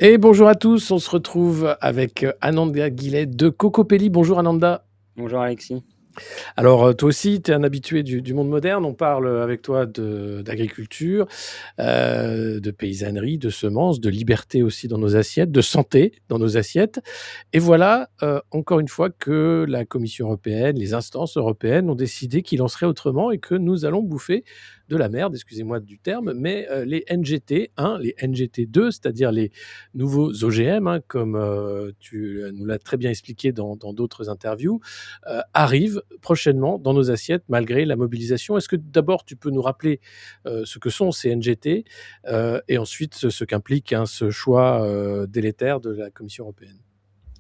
Et bonjour à tous, on se retrouve avec Ananda Guillet de Cocopelli. Bonjour Ananda. Bonjour Alexis. Alors, toi aussi, tu es un habitué du monde moderne. On parle avec toi d'agriculture, de paysannerie, de semences, de liberté aussi dans nos assiettes, de santé dans nos assiettes. Et voilà, encore une fois que la Commission européenne, les instances européennes ont décidé qu'il en serait autrement et que nous allons bouffer de la merde, excusez-moi du terme, mais les NGT1, les NGT2, c'est-à-dire les nouveaux OGM, hein, comme tu nous l'as très bien expliqué dans d'autres interviews, arrivent prochainement dans nos assiettes malgré la mobilisation. Est-ce que d'abord tu peux nous rappeler ce que sont ces NGT et ensuite ce qu'implique hein, ce choix délétère de la Commission européenne?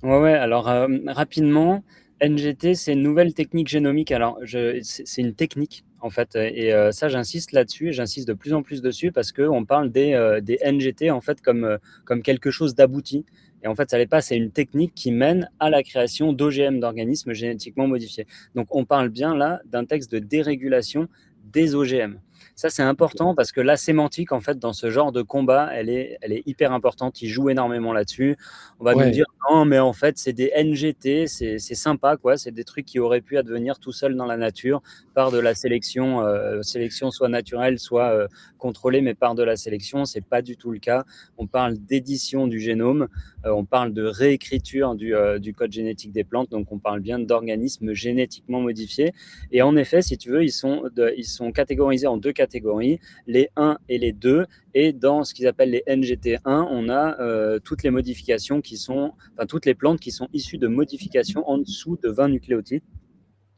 Ouais, alors rapidement, NGT, c'est une nouvelle technique génomique. Alors, c'est une technique, en fait, et ça, j'insiste là-dessus, et j'insiste de plus en plus dessus parce qu'on parle des NGT, en fait, comme quelque chose d'abouti. Et en fait, ça l'est pas, c'est une technique qui mène à la création d'OGM, d'organismes génétiquement modifiés. Donc, on parle bien là d'un texte de dérégulation des OGM. Ça, c'est important parce que la sémantique, en fait, dans ce genre de combat, elle est hyper importante. Ils jouent énormément là-dessus. On va nous Ouais, dire non, mais en fait, c'est des NGT, c'est sympa, quoi. C'est des trucs qui auraient pu advenir tout seuls dans la nature par de la sélection soit naturelle, soit contrôlée, mais par de la sélection. C'est pas du tout le cas. On parle d'édition du génome, on parle de réécriture du code génétique des plantes, donc on parle bien d'organismes génétiquement modifiés. Et en effet, si tu veux, ils sont catégorisés en deux catégories, les 1 et les 2. Et dans ce qu'ils appellent les NGT1, on a toutes les modifications toutes les plantes qui sont issues de modifications en dessous de 20 nucléotides.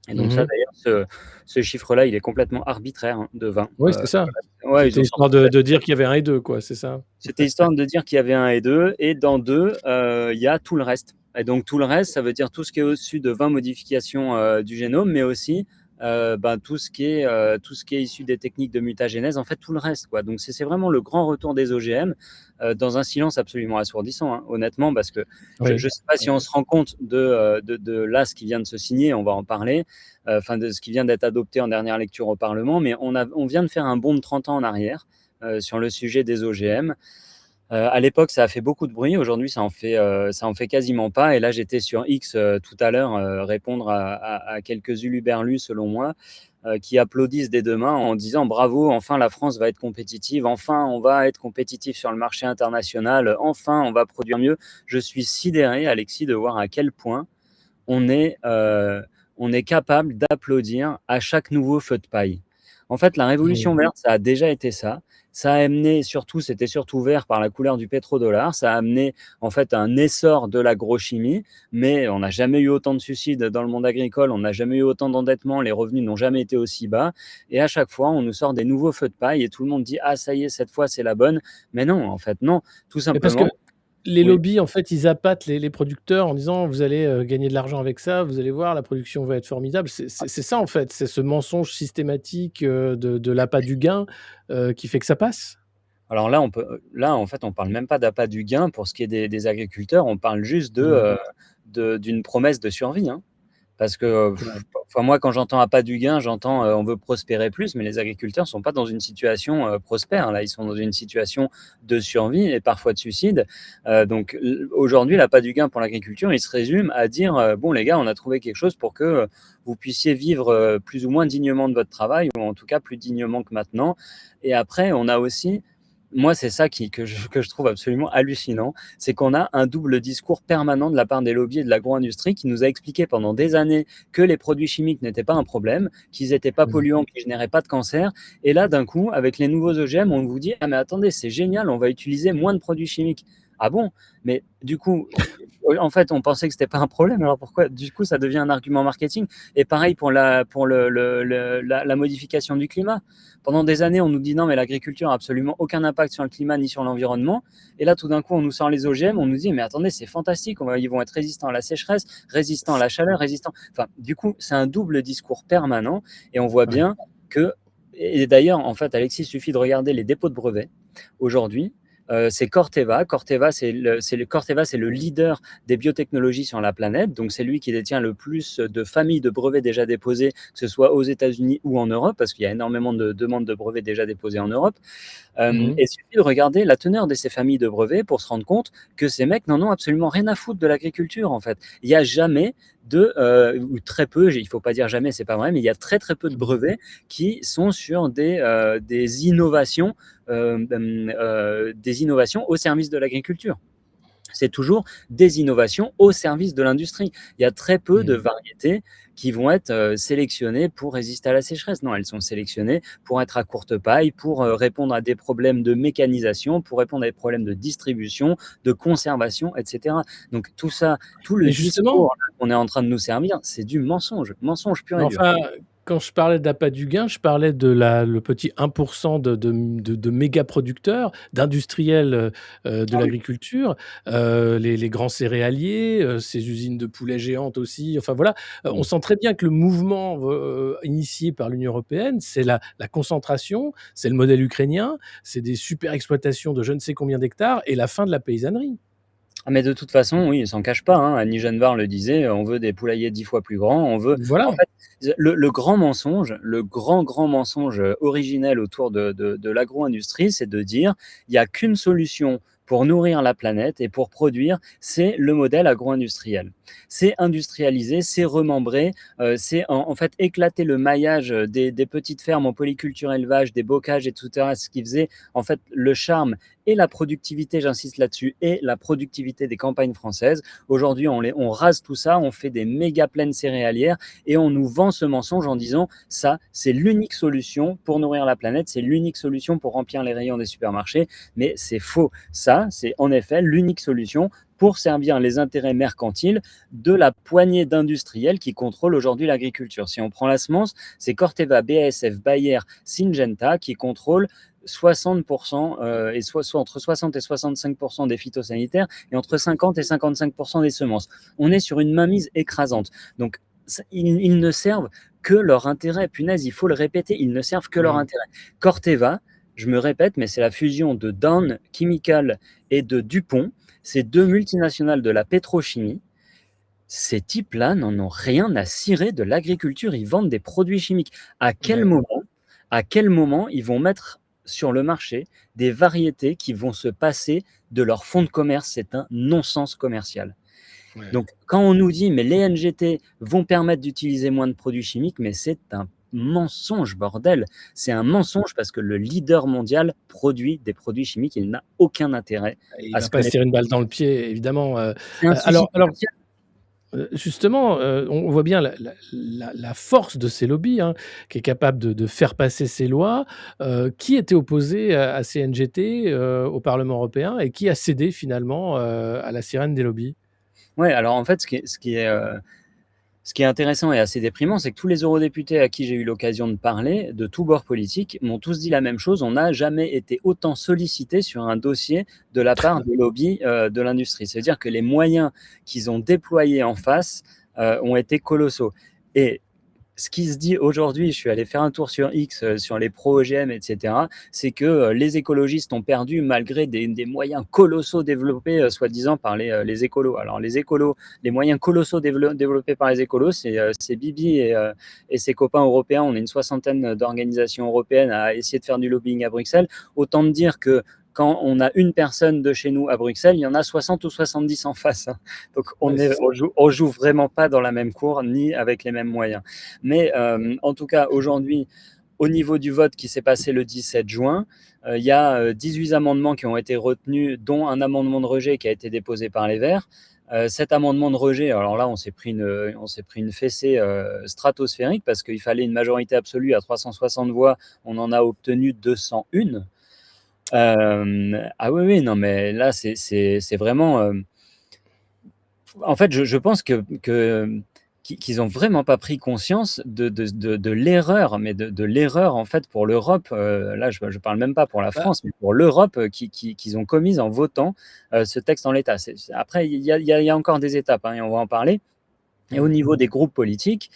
Et donc ça, mhm. d'ailleurs, ce chiffre-là, il est complètement arbitraire, hein, de 20. Oui, c'est ça. Ouais, ils C'était ont histoire sorti ça. de dire qu'il y avait un et deux, quoi, c'est ça. C'était histoire de dire qu'il y avait un et deux. Et dans deux, il y a tout le reste. Et donc tout le reste, ça veut dire tout ce qui est au-dessus de 20 modifications du génome, mais aussi tout ce qui est issu des techniques de mutagénèse, en fait tout le reste, quoi. Donc c'est vraiment le grand retour des OGM dans un silence absolument assourdissant, hein, honnêtement, parce que je ne Oui. sais pas si on se rend compte de là ce qui vient de se signer, on va en parler, de ce qui vient d'être adopté en dernière lecture au Parlement, mais on vient de faire un bond de 30 ans en arrière sur le sujet des OGM. À l'époque, ça a fait beaucoup de bruit. Aujourd'hui, ça en fait quasiment pas. Et là, j'étais sur X tout à l'heure répondre à quelques uluberlus, selon moi, qui applaudissent des deux mains en disant bravo, enfin la France va être compétitive, enfin on va être compétitif sur le marché international, enfin on va produire mieux. Je suis sidéré, Alexis, de voir à quel point on est, euh, on est capable d'applaudir à chaque nouveau feu de paille. En fait, la révolution Mhm. verte, ça a déjà été ça. Ça a amené surtout, c'était surtout vert par la couleur du pétrodollar. Ça a amené en fait un essor de l'agrochimie, mais on n'a jamais eu autant de suicides dans le monde agricole, on n'a jamais eu autant d'endettement, les revenus n'ont jamais été aussi bas. Et à chaque fois, on nous sort des nouveaux feux de paille et tout le monde dit ah ça y est, cette fois c'est la bonne. Mais non, en fait non, tout Mais parce que simplement. les Oui. lobbies, en fait, ils appâtent les producteurs en disant: «Vous allez, gagner de l'argent avec ça, vous allez voir, la production va être formidable». C'est ça, en fait, c'est ce mensonge systématique, de l'appât du gain, qui fait que ça passe? Alors là, en fait, on parle même pas d'appât du gain pour ce qui est des agriculteurs, on parle juste Mmh. d'une promesse de survie, hein. Parce que, Ouais. enfin, moi, quand j'entends appât du gain, j'entends on veut prospérer plus, mais les agriculteurs sont pas dans une situation prospère. Là, ils sont dans une situation de survie et parfois de suicide. Aujourd'hui, l'appât du gain pour l'agriculture, il se résume à dire bon, les gars, on a trouvé quelque chose pour que vous puissiez vivre plus ou moins dignement de votre travail, ou en tout cas plus dignement que maintenant. Et après, on a aussi moi, c'est ça que je trouve absolument hallucinant, c'est qu'on a un double discours permanent de la part des lobbies et de l'agro-industrie qui nous a expliqué pendant des années que les produits chimiques n'étaient pas un problème, qu'ils n'étaient pas Mmh. polluants, qu'ils généraient pas de cancer. Et là, d'un coup, avec les nouveaux OGM, on vous dit ah mais attendez, c'est génial, on va utiliser moins de produits chimiques. Ah bon? Mais du coup, en fait, on pensait que c'était pas un problème. Alors pourquoi? Du coup, ça devient un argument marketing. Et pareil pour la modification du climat. Pendant des années, on nous dit non, mais l'agriculture n'a absolument aucun impact sur le climat ni sur l'environnement. Et là, tout d'un coup, on nous sort les OGM, on nous dit mais attendez, c'est fantastique, ils vont être résistants à la sécheresse, résistants à la chaleur, résistants. Enfin, du coup, c'est un double discours permanent et on voit Ouais. bien que. Et d'ailleurs, en fait, Alexis, il suffit de regarder les dépôts de brevets aujourd'hui. c'est Corteva. Corteva, c'est le leader des biotechnologies sur la planète. Donc, c'est lui qui détient le plus de familles de brevets déjà déposés, que ce soit aux États-Unis ou en Europe, parce qu'il y a énormément de demandes de brevets déjà déposées en Europe. Mhm. Et il suffit de regarder la teneur de ces familles de brevets pour se rendre compte que ces mecs n'en ont absolument rien à foutre de l'agriculture, en fait. Il n'y a jamais ou très peu, il ne faut pas dire jamais, c'est pas vrai, mais il y a très très peu de brevets qui sont sur des innovations au service de l'agriculture. C'est toujours des innovations au service de l'industrie. Il y a très peu de Mhm. variétés qui vont être sélectionnées pour résister à la sécheresse. Non, elles sont sélectionnées pour être à courte paille, pour répondre à des problèmes de mécanisation, pour répondre à des problèmes de distribution, de conservation, etc. Donc tout ça, tout le Mais justement, discours qu'on est en train de nous servir, c'est du mensonge, mensonge pur mais et dur. enfin, quand je parlais d'appât du gain, je parlais de le petit 1% de méga producteurs, d'industriels, de Ah oui. l'agriculture, les grands céréaliers, ces usines de poulets géantes aussi. Enfin voilà, on Mm. sent très bien que le mouvement, initié par l'Union européenne, c'est la concentration, c'est le modèle ukrainien, c'est des super exploitations de je ne sais combien d'hectares et la fin de la paysannerie. Ah mais de toute façon, oui, ils s'en cachent pas, hein. Annie Genevard le disait, on veut des poulaillers 10 fois plus grands, on veut en Voilà. fait, le grand mensonge, le grand mensonge, originel autour de l'agro-industrie, c'est de dire: «Il y a qu'une solution pour nourrir la planète et pour produire, c'est le modèle agro-industriel». C'est industrialiser, c'est remembrer, c'est en fait éclater le maillage, des petites fermes en polyculture élevage, des bocages et cetera, ce qui faisait en fait le charme et la productivité, j'insiste là-dessus, et la productivité des campagnes françaises. Aujourd'hui, on rase tout ça, on fait des méga plaines céréalières et on nous vend ce mensonge en disant ça, c'est l'unique solution pour nourrir la planète, c'est l'unique solution pour remplir les rayons des supermarchés. Mais c'est faux. Ça, c'est en effet l'unique solution pour servir les intérêts mercantiles de la poignée d'industriels qui contrôlent aujourd'hui l'agriculture. Si on prend la semence, c'est Corteva, BASF, Bayer, Syngenta qui contrôlent 60% soit entre 60 et 65% des phytosanitaires et entre 50 et 55% des semences. On est sur une mainmise écrasante. Donc, ils ne servent que leur intérêt. Punaise, il faut le répéter, ils ne servent que leur Mmh. intérêt. Corteva, je me répète, mais c'est la fusion de Dow Chemical et de DuPont, ces deux multinationales de la pétrochimie. Ces types-là n'en ont rien à cirer de l'agriculture, ils vendent des produits chimiques. À quel Ouais, moment, à quel moment ils vont mettre sur le marché des variétés qui vont se passer de leur fonds de commerce? C'est un non-sens commercial. ouais. Donc, quand on nous dit, mais les NGT vont permettre d'utiliser moins de produits chimiques, mais c'est un mensonge, bordel. C'est un mensonge parce que le leader mondial produit des produits chimiques. Il n'a aucun intérêt Il à va ce que pas se tirer une balle dans le pied évidemment, c'est un suicide alors commercial. Justement, on voit bien la force de ces lobbies, hein, qui est capable de faire passer ces lois. Qui était opposé à ces NGT, au Parlement européen et qui a cédé finalement, à la sirène des lobbies? Ouais, alors en fait, ce qui est intéressant et assez déprimant, c'est que tous les eurodéputés à qui j'ai eu l'occasion de parler, de tous bords politiques, m'ont tous dit la même chose. On n'a jamais été autant sollicité sur un dossier de la part des lobbies de l'industrie. C'est-à-dire que les moyens qu'ils ont déployés en face ont été colossaux. Et ce qui se dit aujourd'hui, je suis allé faire un tour sur X, sur les pro-OGM, et cetera, c'est que, les écologistes ont perdu malgré des moyens colossaux développés, soi-disant par les écolos. Alors les écolos, les moyens colossaux développés par les écolos, c'est Bibi et ses copains européens. On est une soixantaine d'organisations européennes à essayer de faire du lobbying à Bruxelles. Autant me dire que quand on a une personne de chez nous à Bruxelles, il y en a 60 ou 70 en face, hein. Donc Ouais, c'est ça. on joue vraiment pas dans la même cour, ni avec les mêmes moyens. Mais en tout cas, aujourd'hui, au niveau du vote qui s'est passé le 17 juin, il y a 18 amendements qui ont été retenus, dont un amendement de rejet qui a été déposé par les Verts. Cet amendement de rejet, alors là, on s'est pris une fessée stratosphérique parce qu'il fallait une majorité absolue à 360 voix. On en a obtenu 201. Ah oui, oui, non, mais là, c'est vraiment. En fait, je pense qu'ils ont vraiment pas pris conscience de l'erreur, mais de l'erreur en fait pour l'Europe. Là, je parle même pas pour la Bah, France, mais pour l'Europe qu'ils ont commise en votant ce texte en l'état. Après, il y a encore des étapes, hein, et on va en parler. Et au mmh, niveau des groupes politiques,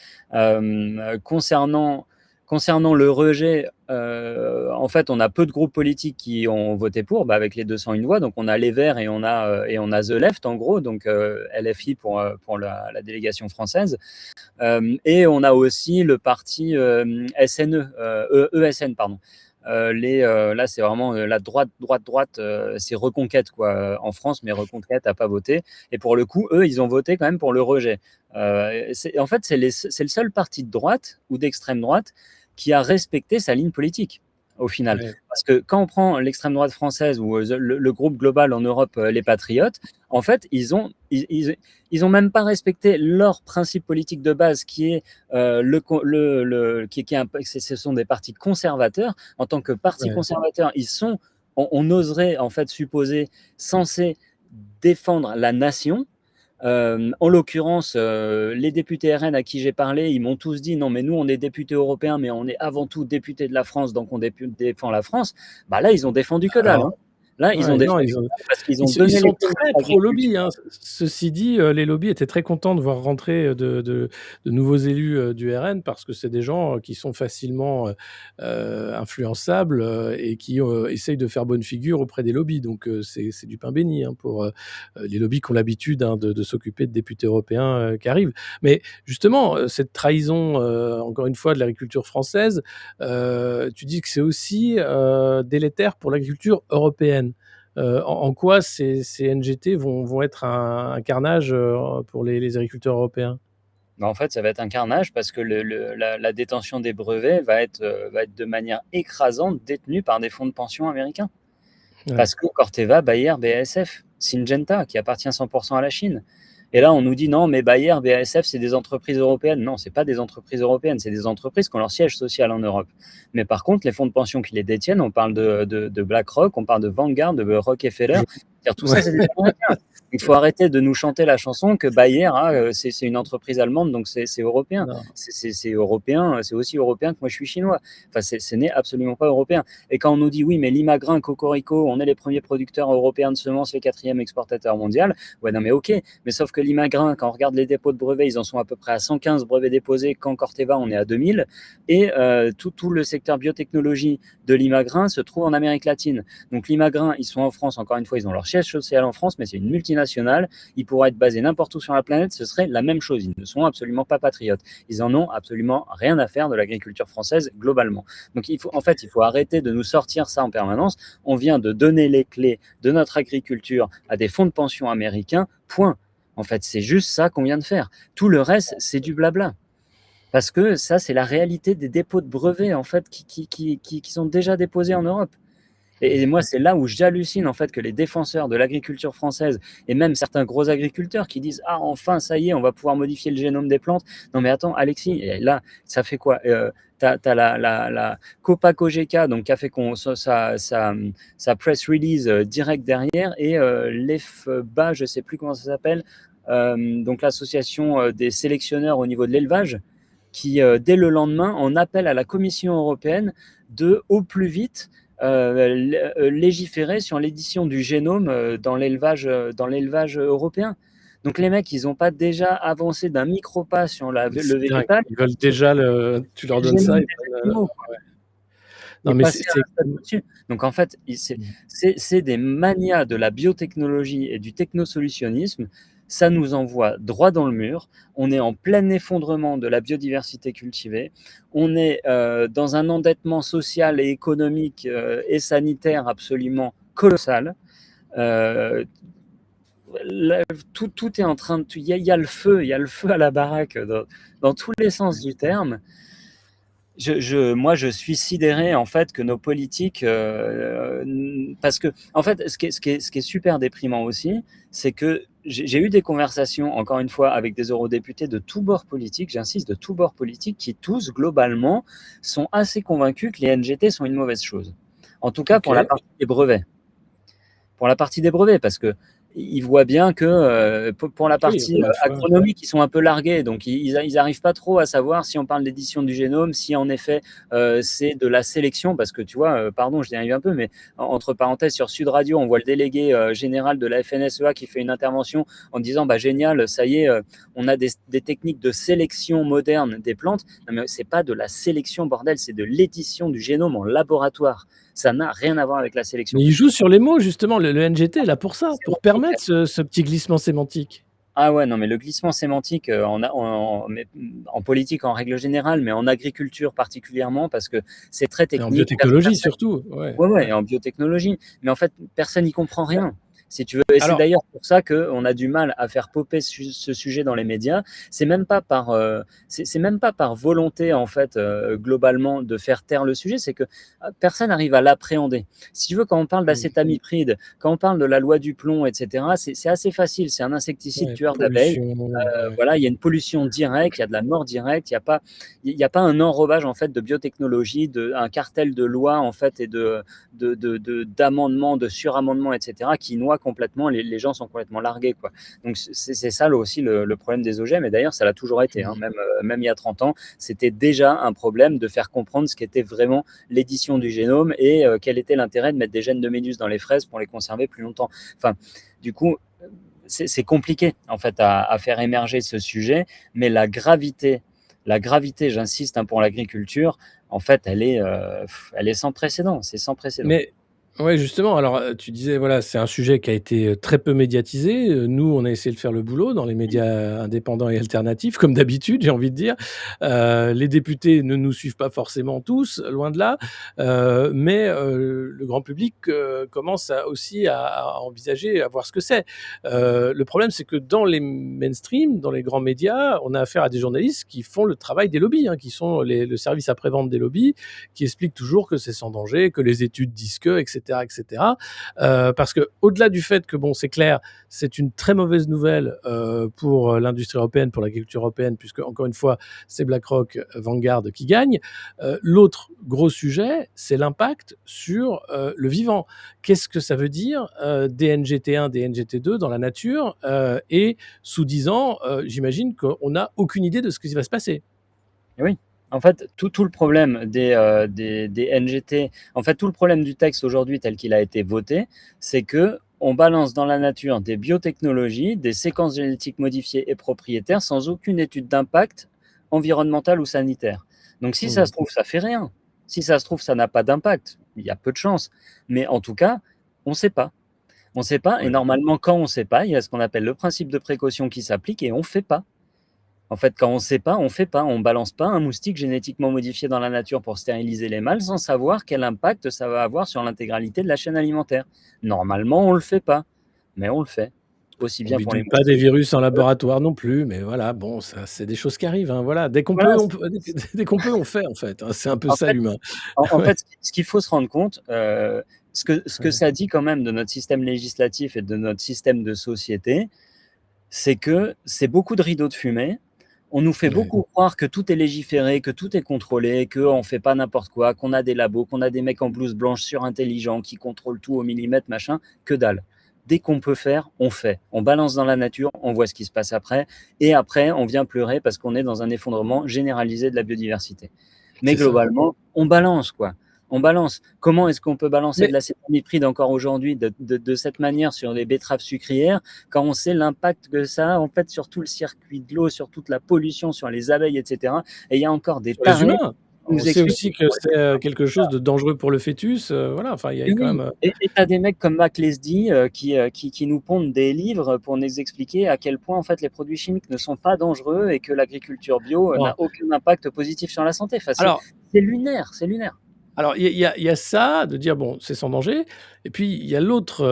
concernant Concernant le rejet, en fait, on a peu de groupes politiques qui ont voté pour, avec les 201 voix. Donc, on a les Verts et on a The Left, en gros, donc LFI pour la délégation française. Et on a aussi le parti ESN, pardon. Là, c'est vraiment la droite, c'est Reconquête, quoi, en France, mais Reconquête n'a pas voté. Et pour le coup, eux, ils ont voté quand même pour le rejet. En fait, c'est le seul parti de droite ou d'extrême droite qui a respecté sa ligne politique, au final. Ouais. Parce que quand on prend l'extrême droite française ou le groupe global en Europe, les Patriotes, en fait, ils ont même pas respecté leur principe politique de base, qui est ce sont des partis conservateurs. En tant que parti Ouais. conservateur, on oserait en fait supposer, censés défendre la nation. En l'occurrence, les députés RN à qui j'ai parlé, ils m'ont tous dit: non, mais nous, on est députés européens, mais on est avant tout députés de la France, donc on défend la France. Là, ils ont défendu que dalle. Alors, Là, ils ont ouais, non, défendu que dalle parce qu'ils ont ils donné les sont clés très de pro-lobby, l'agriculture. hein. Ceci dit, les lobbies étaient très contents de voir rentrer de nouveaux élus du RN, parce que c'est des gens qui sont facilement influençables, et qui essayent de faire bonne figure auprès des lobbies. Donc, c'est du pain béni, hein, pour les lobbies qui ont l'habitude, hein, de s'occuper de députés européens qui arrivent. Mais justement, cette trahison, encore une fois, de l'agriculture française, tu dis que c'est aussi délétère pour l'agriculture européenne. En quoi ces NGT vont être un carnage pour les agriculteurs européens? En fait, ça va être un carnage parce que la détention des brevets va être de manière écrasante détenue par des fonds de pension américains. Ouais. Parce que Corteva, Bayer, BASF, Syngenta, qui appartient 100% à la Chine. Et là, on nous dit non, mais Bayer, BASF, c'est des entreprises européennes. Non, ce n'est pas des entreprises européennes, c'est des entreprises qui ont leur siège social en Europe. Mais par contre, les fonds de pension qui les détiennent, on parle de BlackRock, on parle de Vanguard, de Rockefeller. Tout ça, Ouais. c'est des Américains. Il faut arrêter de nous chanter la chanson que Bayer, c'est une entreprise allemande, donc c'est européen. Non. C'est européen, c'est aussi européen que moi je suis chinois. Enfin, ce n'est absolument pas européen. Et quand on nous dit oui, mais l'imagrin, Cocorico, on est les premiers producteurs européens de semences, les 4e exportateurs mondial. Ouais, non, mais ok. Mais sauf que l'imagrin, quand on regarde les dépôts de brevets, ils en sont à peu près à 115 brevets déposés. Quand Corteva, on est à 2000. Et tout le secteur biotechnologie de l'imagrin se trouve en Amérique latine. Donc l'imagrin, ils sont en France, encore une fois, ils ont leur siège social en France, mais c'est une multinationale. Ils pourraient être basés n'importe où sur la planète, ce serait la même chose. Ils ne sont absolument pas patriotes. Ils en ont absolument rien à faire de l'agriculture française globalement. Donc il faut arrêter de nous sortir ça en permanence. On vient de donner les clés de notre agriculture à des fonds de pension américains, point. En fait, c'est juste ça qu'on vient de faire. Tout le reste, c'est du blabla. Parce que ça, c'est la réalité des dépôts de brevets, en fait, qui sont déjà déposés en Europe. Et moi, c'est là où j'hallucine, en fait, que les défenseurs de l'agriculture française, et même certains gros agriculteurs qui disent: ah, enfin, ça y est, on va pouvoir modifier le génome des plantes. Non, mais attends, Alexis, et là, ça fait quoi? T'as la Copa Cogeca, donc qui a fait sa press release direct derrière, et l'EFBA, je ne sais plus comment ça s'appelle, donc l'association des sélectionneurs au niveau de l'élevage, qui, dès le lendemain, en appelle à la Commission européenne de, au plus vite, légiférer sur l'édition du génome dans l'élevage européen. Donc les mecs, ils n'ont pas déjà avancé d'un micro-pas sur le C'est dingue. végétal. Ils veulent déjà tu leur Le donnes ça, génome ils des veulent, animaux, ouais. et Non, mais passer à un stade au-dessus. Donc en fait, c'est des manias de la biotechnologie et du technosolutionnisme. Ça nous envoie droit dans le mur. On est en plein effondrement de la biodiversité cultivée. On est dans un endettement social et économique et sanitaire absolument colossal. Tout est en train de... Il y a le feu à la baraque dans tous les sens du terme. Moi, je suis sidéré, en fait, que nos politiques, parce que, en fait, ce qui est super déprimant aussi, c'est que j'ai eu des conversations, encore une fois, avec des eurodéputés de tous bords politiques, j'insiste, de tous bords politiques, qui tous, globalement, sont assez convaincus que les NGT sont une mauvaise chose. En tout cas, OK. pour la partie des brevets. Pour la partie des brevets, parce que ils voient bien que pour la Oui, partie encore une fois. agronomique, ils sont un peu largués. Donc, ils n'arrivent pas trop à savoir si on parle d'édition du génome, si en effet c'est de la sélection. Parce que tu vois, pardon, je dérive un peu, mais entre parenthèses, sur Sud Radio, on voit le délégué général de la FNSEA qui fait une intervention en disant bah, génial, ça y est, on a des techniques de sélection moderne des plantes. Non, mais c'est pas de la sélection, bordel, c'est de l'édition du génome en laboratoire. Ça n'a rien à voir avec la sélection. Mais il joue sur les mots justement, le NGT est là pour ça, pour Sémantique. permettre ce petit glissement sémantique. Ah ouais, non, mais le glissement sémantique en politique en règle générale, mais en agriculture particulièrement, parce que c'est très Et en technique. biotechnologie surtout, ouais, Ouais, ouais, ouais. et en biotechnologie. Mais en fait, personne n'y comprend rien, si tu veux. Et c'est Alors d'ailleurs pour ça qu'on a du mal à faire popper ce sujet dans les médias. C'est même pas par, c'est même pas par volonté, en fait, globalement, de faire taire le sujet, c'est que personne n'arrive à l'appréhender. Si tu veux, quand on parle mmh, d'acétamipride, quand on parle de la loi du plomb, etc., c'est assez facile. C'est un insecticide ouais, tueur d'abeilles. pollution, ouais. Voilà, il y a une pollution directe, il y a de la mort directe, il y a pas un enrobage en fait de biotechnologie, un cartel de lois en fait et d'amendements, de suramendements, etc., qui noient complètement, les gens sont complètement largués, quoi. Donc c'est ça là, aussi le problème des OGM, et d'ailleurs ça l'a toujours été, hein, Mmh. même il y a 30 ans, c'était déjà un problème de faire comprendre ce qu'était vraiment l'édition du génome et quel était l'intérêt de mettre des gènes de méduse dans les fraises pour les conserver plus longtemps. Enfin, du coup, c'est compliqué en fait à faire émerger ce sujet, mais la gravité, j'insiste, hein, pour l'agriculture, en fait, elle est sans précédent. C'est sans précédent. Mais ouais, justement, alors, tu disais, voilà, c'est un sujet qui a été, très peu médiatisé. Nous, on a essayé de faire le boulot dans les médias indépendants et alternatifs, comme d'habitude, j'ai envie de dire. Les députés ne nous suivent pas forcément tous, loin de là, mais le grand public, commence aussi à envisager, à voir ce que c'est. Le problème, c'est que dans les mainstream, dans les grands médias, on a affaire à des journalistes qui font le travail des lobbies, hein, qui sont le service après-vente des lobbies, qui expliquent toujours que c'est sans danger, que les études disent que, et cetera, et cetera. Parce qu'au-delà du fait que, bon, c'est clair, c'est une très mauvaise nouvelle pour l'industrie européenne, pour l'agriculture européenne, puisque, encore une fois, c'est BlackRock, Vanguard qui gagnent. L'autre gros sujet, c'est l'impact sur le vivant. Qu'est-ce que ça veut dire DNGT1, DNGT2 dans la nature et sous 10 ans, j'imagine qu'on n'a aucune idée de ce qui va se passer. Oui. En fait, tout le problème des NGT, en fait, tout le problème du texte aujourd'hui tel qu'il a été voté, c'est que on balance dans la nature des biotechnologies, des séquences génétiques modifiées et propriétaires sans aucune étude d'impact environnemental ou sanitaire. Donc, si ça Mmh. se trouve, ça fait rien. Si ça se trouve, ça n'a pas d'impact. Il y a peu de chances. Mais en tout cas, on ne sait pas. On ne sait pas. Et Ouais. normalement, quand on ne sait pas, il y a ce qu'on appelle le principe de précaution qui s'applique et on ne fait pas. En fait, quand on ne sait pas, on ne fait pas. On ne balance pas un moustique génétiquement modifié dans la nature pour stériliser les mâles sans savoir quel impact ça va avoir sur l'intégralité de la chaîne alimentaire. Normalement, on ne le fait pas, mais on le fait. Aussi On bien pour les bidouille pas des moustiques. virus en laboratoire non plus, mais voilà, bon, ça, c'est des choses qui arrivent, hein, voilà. Dès qu'on Voilà. peut, dès qu'on peut, on fait, en fait, hein. C'est un peu En ça fait, l'humain. en Ouais, fait, ce qu'il faut se rendre compte, ce que ouais. ça dit quand même de notre système législatif et de notre système de société, c'est que c'est beaucoup de rideaux de fumée. On nous fait Ouais. beaucoup croire que tout est légiféré, que tout est contrôlé, qu'on ne fait pas n'importe quoi, qu'on a des labos, qu'on a des mecs en blouse blanche surintelligents qui contrôlent tout au millimètre, machin. Que dalle. Dès qu'on peut faire, on fait. On balance dans la nature, on voit ce qui se passe après. Et après, on vient pleurer parce qu'on est dans un effondrement généralisé de la biodiversité. Mais C'est ça. globalement, on balance, quoi. On balance. Comment est-ce qu'on peut balancer de Mais l'acétamipride encore aujourd'hui de cette manière sur les betteraves sucrières quand on sait l'impact que ça a en fait sur tout le circuit de l'eau, sur toute la pollution, sur les abeilles, etc. Et il y a encore des sur les tarés humains, qui on nous sait expliquent aussi que c'est, quelque chose de dangereux pour le fœtus, voilà, enfin, il y a oui, quand oui. même, Et tu as des mecs comme Mac Lesdy qui nous pondent des livres pour nous expliquer à quel point en fait les produits chimiques ne sont pas dangereux et que l'agriculture bio n'a bon, aucun impact positif sur la santé. Enfin, alors c'est lunaire, c'est lunaire. Alors, il y a ça, de dire: «Bon, c'est sans danger» et puis il y a l'autre,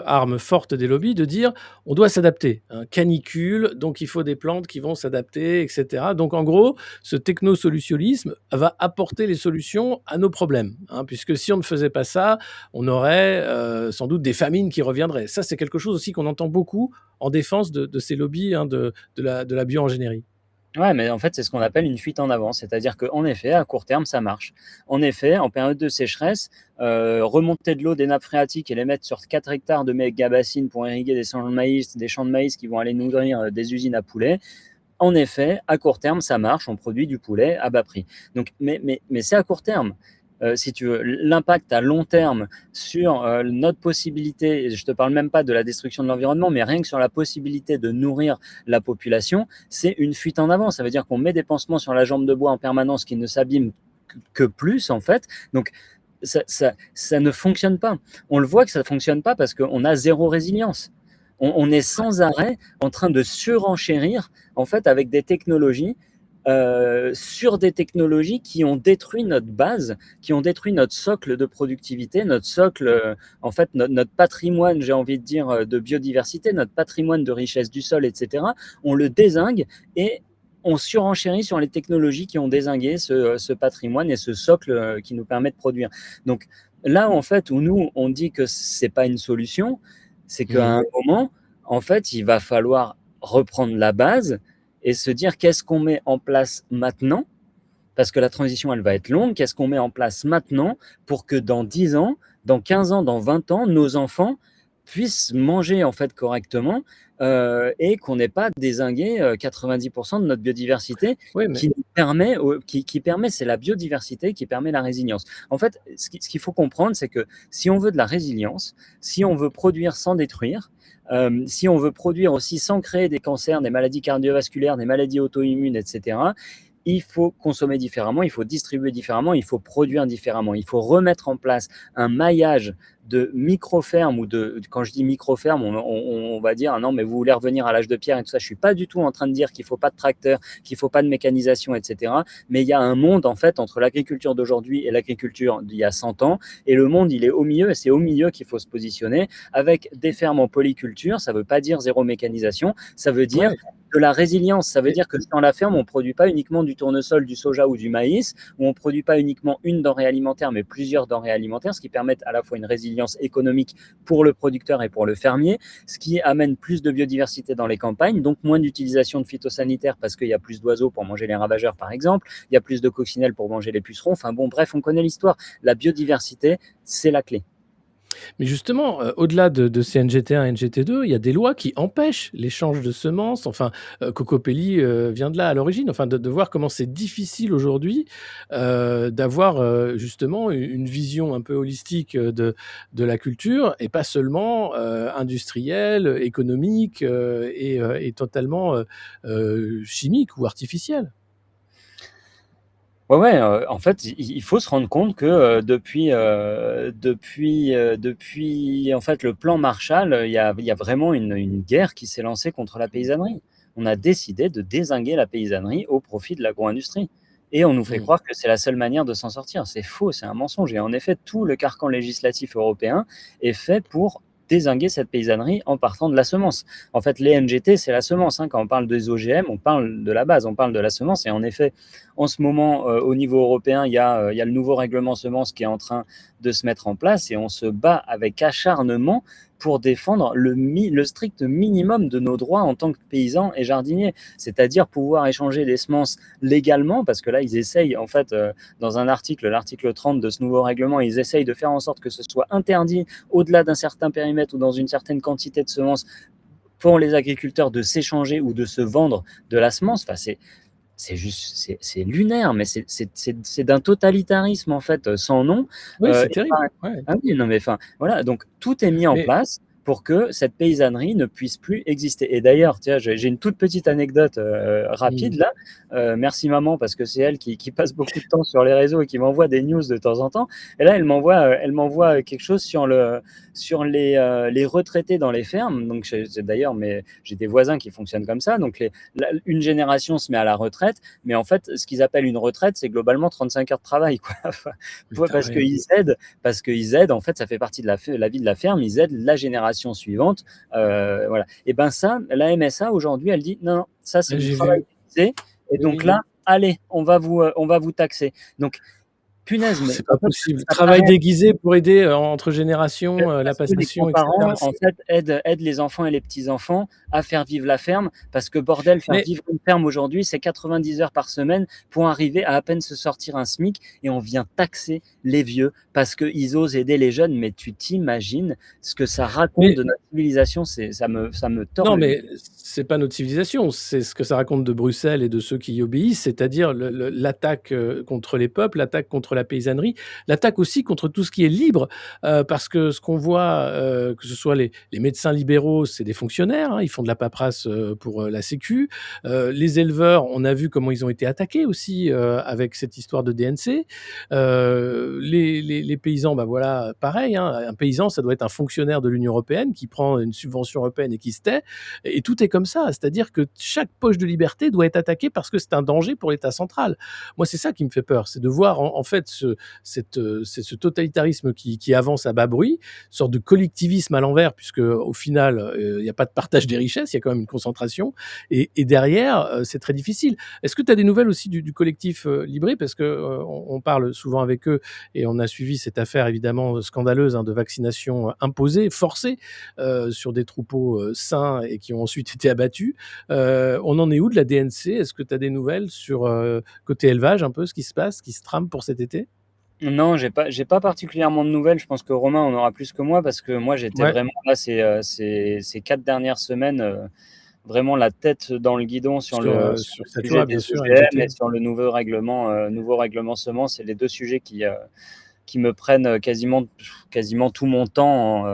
arme forte des lobbies de dire: «On doit s'adapter, hein, canicule, donc il faut des plantes qui vont s'adapter et cetera». Donc en gros, ce technosolutionnisme va apporter les solutions à nos problèmes, hein, puisque si on ne faisait pas ça, on aurait, sans doute des famines qui reviendraient. Ça, c'est quelque chose aussi qu'on entend beaucoup en défense de ces lobbies, hein, de la bio-ingénierie. Ouais, mais en fait, c'est ce qu'on appelle une fuite en avant. C'est-à-dire qu'en effet, à court terme, ça marche. En effet, en période de sécheresse, remonter de l'eau des nappes phréatiques et les mettre sur 4 hectares de méga-bassines pour irriguer des champs de maïs qui vont aller nourrir des usines à poulets, en effet, à court terme, ça marche, on produit du poulet à bas prix. Donc, mais c'est à court terme. Si tu veux, l'impact à long terme sur notre possibilité, et je ne te parle même pas de la destruction de l'environnement, mais rien que sur la possibilité de nourrir la population, c'est une fuite en avant. Ça veut dire qu'on met des pansements sur la jambe de bois en permanence qui ne s'abîment que plus, en fait. Donc, ça ne fonctionne pas. On le voit que ça ne fonctionne pas parce qu'on a zéro résilience. On est sans arrêt en train de surenchérir en fait avec des technologies sur des technologies qui ont détruit notre base, qui ont détruit notre socle de productivité, notre socle, en fait, notre patrimoine, j'ai envie de dire, de biodiversité, notre patrimoine de richesse du sol, etc. On le dézingue et on surenchérit sur les technologies qui ont dézingué ce patrimoine et ce socle qui nous permet de produire. Donc là, en fait, où nous, on dit que c'est pas une solution, c'est qu'à un moment, en fait, il va falloir reprendre la base et se dire qu'est-ce qu'on met en place maintenant, parce que la transition, elle va être longue, qu'est-ce qu'on met en place maintenant pour que dans 10 ans, dans 15 ans, dans 20 ans, nos enfants puissent manger en fait correctement et qu'on n'ait pas dézingué 90% de notre biodiversité Oui, mais qui permet, c'est la biodiversité qui permet la résilience. En fait, ce qu'il faut comprendre, c'est que si on veut de la résilience, si on veut produire sans détruire, si on veut produire aussi sans créer des cancers, des maladies cardiovasculaires, des maladies auto-immunes, etc., il faut consommer différemment, il faut distribuer différemment, il faut produire différemment. Il faut remettre en place un maillage de micro-fermes quand je dis micro-fermes, on va dire, ah non, mais vous voulez revenir à l'âge de pierre et tout ça. Je ne suis pas du tout en train de dire qu'il ne faut pas de tracteurs, qu'il ne faut pas de mécanisation, etc. Mais il y a un monde, en fait, entre l'agriculture d'aujourd'hui et l'agriculture d'il y a 100 ans. Et le monde, il est au milieu, et c'est au milieu qu'il faut se positionner avec des fermes en polyculture. Ça ne veut pas dire zéro mécanisation, ça veut dire ouais. de la résilience. Ça veut dire que dans la ferme, on ne produit pas uniquement du tournesol, du soja ou du maïs, où on ne produit pas uniquement une denrée alimentaire, mais plusieurs denrées alimentaires, ce qui permet à la fois une résilience économique pour le producteur et pour le fermier, ce qui amène plus de biodiversité dans les campagnes, donc moins d'utilisation de phytosanitaires parce qu'il y a plus d'oiseaux pour manger les ravageurs, par exemple, il y a plus de coccinelles pour manger les pucerons. Enfin bon, bref, on connaît l'histoire. La biodiversité, c'est la clé. Mais justement, au-delà de ces NGT1, NGT2, il y a des lois qui empêchent l'échange de semences. Enfin, Cocopelli, vient de là à l'origine. Enfin, de voir comment c'est difficile aujourd'hui, d'avoir, justement une vision un peu holistique, de la culture et pas seulement, industrielle, économique, et totalement, chimique ou artificielle. Ouais, ouais, en fait, il faut se rendre compte que depuis en fait, le plan Marshall, il y a vraiment une guerre qui s'est lancée contre la paysannerie. On a décidé de dézinguer la paysannerie au profit de l'agro-industrie. Et on nous fait Mmh. croire que c'est la seule manière de s'en sortir. C'est faux, c'est un mensonge. Et en effet, tout le carcan législatif européen est fait pour dézinguer cette paysannerie en partant de la semence. En fait, les NGT, c'est la semence, hein. Quand on parle des OGM, on parle de la base, on parle de la semence. Et en effet, en ce moment, au niveau européen, il y a le nouveau règlement semence qui est en train de se mettre en place et on se bat avec acharnement pour défendre le strict minimum de nos droits en tant que paysans et jardiniers, c'est-à-dire pouvoir échanger des semences légalement, parce que là, ils essayent, en fait, dans un article, l'article 30 de ce nouveau règlement, ils essayent de faire en sorte que ce soit interdit au-delà d'un certain périmètre ou dans une certaine quantité de semences pour les agriculteurs de s'échanger ou de se vendre de la semence. Enfin, c'est juste, c'est lunaire, mais c'est d'un totalitarisme en fait sans nom. Oui, c'est Et terrible. Ouais. ah oui, non mais enfin voilà, donc tout est mis en Mais place pour que cette paysannerie ne puisse plus exister. Et d'ailleurs, tiens, j'ai une toute petite anecdote rapide mmh. là. Merci maman parce que c'est elle qui passe beaucoup de temps sur les réseaux et qui m'envoie des news de temps en temps. Et là, elle m'envoie quelque chose sur les retraités dans les fermes. Donc d'ailleurs, mais j'ai des voisins qui fonctionnent comme ça. Donc une génération se met à la retraite, mais en fait, ce qu'ils appellent une retraite, c'est globalement 35 heures de travail, quoi. Enfin, Putain, parce ouais. qu'ils aident, en fait, ça fait partie de la vie de la ferme, ils aident la génération suivante. Voilà. Et ben ça, la MSA, aujourd'hui, elle dit, non, non, ça, c'est Ouais, du j'ai travail vu. forcé, et Oui, donc oui. là, allez, on va vous taxer. Donc, Punaise, mais C'est en pas fait, possible. ça Travail paraît déguisé pour aider, entre générations, la parce que les passation et cetera. grands-parents, en fait, aident les enfants et les petits-enfants à faire vivre la ferme parce que bordel, faire Mais vivre une ferme aujourd'hui, c'est 90 heures par semaine pour arriver à peine se sortir un SMIC et on vient taxer les vieux parce qu'ils osent aider les jeunes. Mais tu t'imagines ce que ça raconte mais de notre civilisation? Ça me tord Non, le mais c'est pas notre civilisation, c'est ce que ça raconte de Bruxelles et de ceux qui y obéissent, c'est-à-dire l'attaque, contre les peuples, l'attaque contre la paysannerie, l'attaque aussi contre tout ce qui est libre, parce que ce qu'on voit, que ce soit les médecins libéraux, c'est des fonctionnaires, hein, ils font de la paperasse, pour, la sécu. Les éleveurs, on a vu comment ils ont été attaqués aussi, avec cette histoire de DNC. Les paysans, bah, voilà, pareil, hein, un paysan, ça doit être un fonctionnaire de l'Union européenne qui prend une subvention européenne et qui se tait. Et tout est comme ça, c'est-à-dire que chaque poche de liberté doit être attaquée parce que c'est un danger pour l'État central. Moi, c'est ça qui me fait peur, c'est de voir en fait c'est ce totalitarisme qui avance à bas bruit, sorte de collectivisme à l'envers, puisque au final, il n'y a pas de partage des richesses, il y a quand même une concentration. Et derrière, c'est très difficile. Est-ce que tu as des nouvelles aussi du collectif Libré? Parce que on parle souvent avec eux et on a suivi cette affaire évidemment scandaleuse, hein, de vaccination imposée, forcée, sur des troupeaux sains et qui ont ensuite été abattus. On en est où de la DNC? Est-ce que tu as des nouvelles sur, côté élevage, un peu ce qui se passe, ce qui se trame pour cet été? Non, j'ai pas particulièrement de nouvelles. Je pense que Romain en aura plus que moi parce que moi, j'étais Ouais, vraiment là ces 4 dernières semaines, vraiment la tête dans le guidon sur sur le cette sujet loi, des bien sûr, OGM et MPT. sur le nouveau règlement semences. C'est les 2 sujets qui me prennent quasiment tout mon temps,